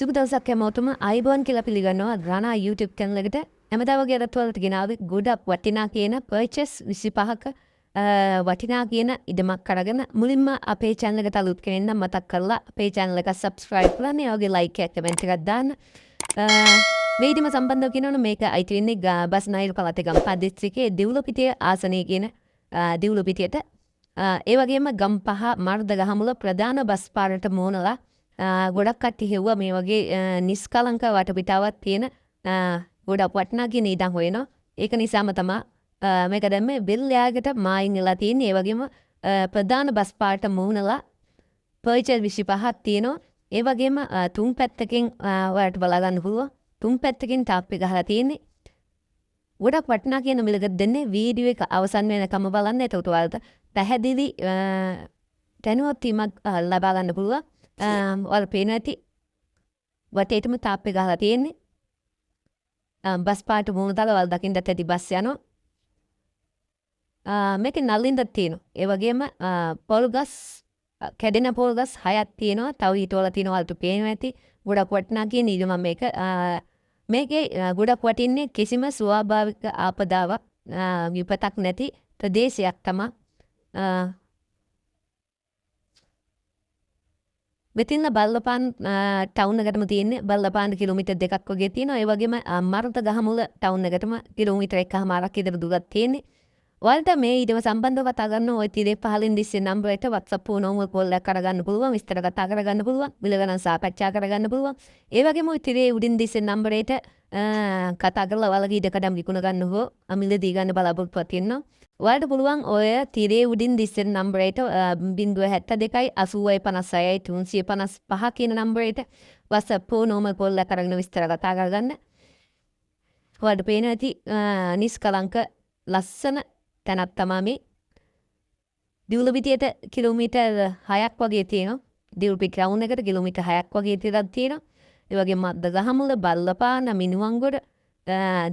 සුබ දවසක් හැමෝටම අයිබෝන් කියලා පිළිගන්නවා රානා YouTube channel එකට. හැමදාම වගේ අදත් වලට ගෙනාවේ ගොඩක් වටිනා කියන purchase 25ක වටිනා කියන ඉඩමක් අරගෙන මුලින්ම අපේ channel එකට අලුත් කෙනෙක් නම් මතක් කරලා අපේ channel එක subscribe කරලා මේ වගේ like එකක් comment එකක් දාන්න. මේ ඉඩම සම්බන්ධව කියනවනේ මේක අයිති වෙන්නේ බස් නයිල් පළාතේ ගම්පහ දිස්ත්‍රික්කයේ දිවුලපිටිය ආසනයේ කියන දිවුලපිටියට. ඒ වගේම ගම්පහ මර්ධගහමුල ප්‍රධාන බස් පාරට මුහුණලා ගොඩක් කට්ටිය හෙව්වා මේ වගේ නිස්කලංක වටපිටාවක් තියෙන ගොඩක් වටිනා කියන ඉඩම් හොයනවා. ඒක නිසාම තමයි මේක දැන් මේ බෙල් යාගට මායින් වෙලා තියෙන්නේ. ඒ වගේම ප්‍රධාන බස් පාරට මුහුණලා පර්චේස් 25ක් තියෙනවා. ඒ වගේම තුන් පැත්තකින් ඔයාලට බලා ගන්න පුළුවන්. තුන් පැත්තකින් ටාප් එක ගහලා තියෙන්නේ. ගොඩක් වටිනා කියන මිලකට දෙන්නේ වීඩියෝ එක අවසන් වෙනකම් බලන්න. එතකොට ඔයාලට පැහැදිලි දැනුවත් වීමක් ලබා ගන්න පුළුවන්. ඔයාලට පේනවා ඇති වටේටම ටාප් එක ගහලා තියෙන්නේ. බස් පාට මුහුණ දාලා ඔයාලා දකින්නත් ඇති බස් යනවා. මේකේ නලින්දක් තියෙනවා. ඒ වගේම පොල්ගස් කැඩෙන පොල්ගස් 6ක් තියෙනවා. තව ඊට වල තියෙනවා ඔයාලට පේනවා ඇති. ගොඩක් වටිනා කියන ඉඩම මේක. මේකේ ගොඩක් වටින්නේ කිසිම ස්වාභාවික ආපදාවක් විපතක් නැති ප්‍රදේශයක් තමයි. මෙතින් බල්ලපාන් ටවුන් එකටම තියෙන්නේ. බල්ලපාන් කිලෝමීටර් 2ක් වගේ තියෙනවා. ඒ වගේම මර්ධගහමුල ටවුන් එකටම කිලෝමීටර් 1කමාරක් විතර දුරක් තියෙන්නේ. ඔයාලට මේ ඊටම සම්බන්ධව කතා කරන්න ওই 35 දිස්සේ නම්බර් එකට WhatsApp නෝමල් කෝල් එකක් කරගන්න පුළුවන්. විස්තර කතා කරගන්න පුළුවන්. බිල ගණන් සාකච්ඡා කරගන්න පුළුවන්. ඒ වගේම ওই 30 උඩින් දිස්සේ නම්බර් එකට කතා කරලා ඔයාලගේ ඉඩකඩම් විකුණ ගන්න හෝ අමිල දී ගන්න බලාපොරොත්තු වෙනවා. ඔයාලට පුළුවන් ඔය 30 උඩින් දිස්සේ නම්බර් එකට 072 8056 355 කියන නම්බර් එකට WhatsApp නෝමල් කෝල් එකක් කරගෙන විස්තර කතා කරගන්න. ඔයාලට පේන ඇති නිස්කලංක ලස්සන තැනක් තමයි මේ. දිවුලපිටියට කිලෝමීටර් 6ක් වගේ තියෙනවා. දිවුලපිටිය ටවුන් එකට කිලෝමීටර් 6ක් වගේ තිරක් තියෙනවා. ඒ වගේ මද්දගහමුල බල්ලපාන මිනුවන්ගොඩ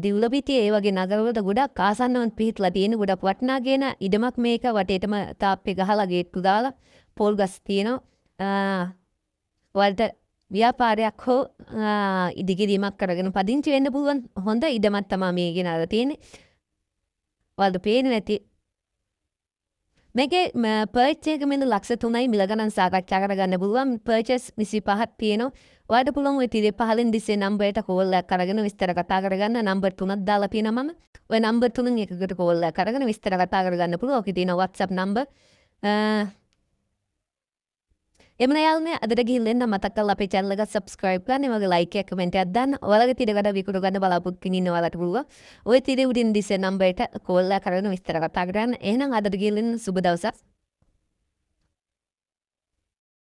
දිවුලපිටිය ඒ වගේ නගරවලට ගොඩක් ආසන්නව පිහිටලා තියෙන ගොඩක් වටිනා කියන ඉඩමක් මේක. වටේටම තාප්පේ ගහලා ගේට්ටු දාලා පොල් ගස් තියෙනවා. ඔයාලට ව්‍යාපාරයක් හෝ ඉදිකිරීමක් කරගෙන පදිංචි වෙන්න පුළුවන් හොඳ ඉඩමක් තමයි මේ ගෙනල්ලා තියෙන්නේ. ඔයාලට පේන්නේ නැති මේකේ පර්චේස් එක මෙන්න ලක්ෂ 3යි මිල ගණන් සාකච්ඡා කරගන්න පුළුවන්. පර්චේස් 25ක් තියෙනවා. ඔයාලට පුළුවන් ওই 35 දිස්සේ නම්බර් එකට කෝල් එකක් කරගෙන විස්තර කතා කරගන්න. නම්බර් 3ක් දාලා තියෙනවා මම. ওই නම්බර් 3න් එකකට කෝල් එකක් කරගෙන විස්තර කතා කරගන්න පුළුවන්. ඔකේ තියෙන WhatsApp නම්බර්. එමන යාළුවනේ අදට ගිහින් එන්න මතක් කරලා අපේ channel එක subscribe කරන්න. ඒ වගේ like එකක් comment එකක් දාන්න. ඔයාලගේ තිරකට විකුණු ගන්න බලාපොරොත්තු වෙන ඔයාලට පුළුවන්. ওই තිරේ උඩින් දිස්සේ නම්බර් එකට කෝල් එකක් කරගෙන විස්තර කතා කරගන්න. එහෙනම් අදට ගිහින් එන්න සුබ දවසක්.